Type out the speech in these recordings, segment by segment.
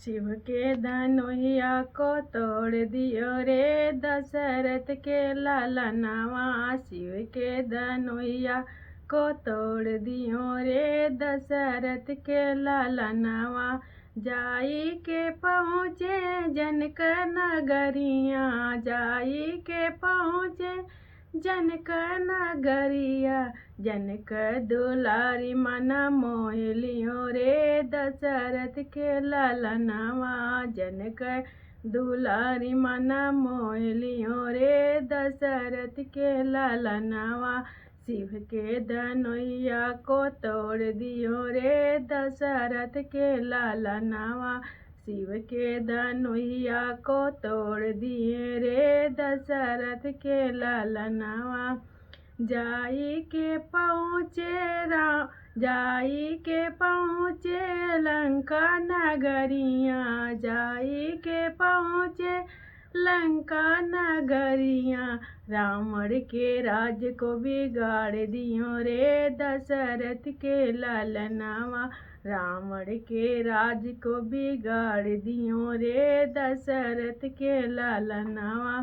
शिव के धनुहिया को तोड़ दियो रे दशरथ के लालनवा। शिव के धनुहिया को तोड़ दियो रे दशरथ के लालनवा। जाई के पहुँचे जनक नगरिया, जाई के पहुँचे जनक नगरिया। जनक दुलारी मन मोह लियो रे दशरथ के लालनवा। जनक दुलारी मन मोह लियो रे दशरथ के लालनवा। शिव के धनुहिया को तोड़ दियो रे दशरथ के लालनवा। शिव के धनुहिया को तोड़ दिए रे दशरथ के लालनवा। जाई के पहुँचे जाई के पहुँचे लंका नगरिया, जाई के पहुँचे लंका नगरिया। रावण के राज को बिगाड़ दियो रे दशरथ के लालनवा। रावण के राज को बिगाड़ दियो रे दशरथ के लालनवा।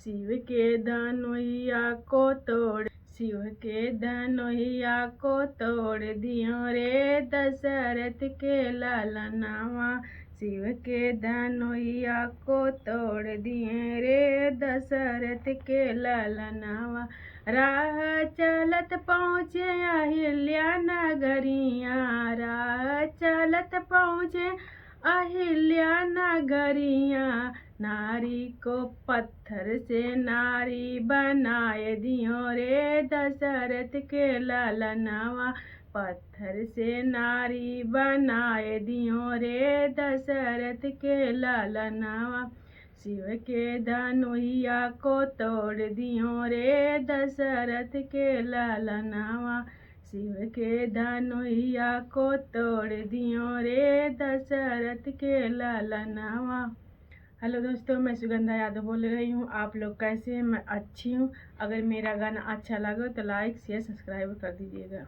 शिव के धनुहिया को तोड़, शिव के धनुहिया को तोड़ दियो रे दशरथ के लालनवा। शिव के धनुहिया को तोड़ दिए रे दशरथ के लालनवा। राह चलत पहुँचे अहिल्या नगरिया, राह चलत पहुँचे अहिल्या नगरिया। नारी को पत्थर से नारी बनाए दियो रे दशरथ के लालनवा। पत्थर से नारी बनाए दियो रे दशरथ के लालनवा। शिव के धनुहिया को तोड़ दियो रे दशरथ के लालनवा। शिव के धनुहिया को तोड़ दियो रे दशरथ के लालनवा। हेलो दोस्तों, मैं सुगंधा यादव बोल रही हूँ। आप लोग कैसे हैं? मैं अच्छी हूँ। अगर मेरा गाना अच्छा लगे तो लाइक शेयर सब्सक्राइब कर दीजिएगा।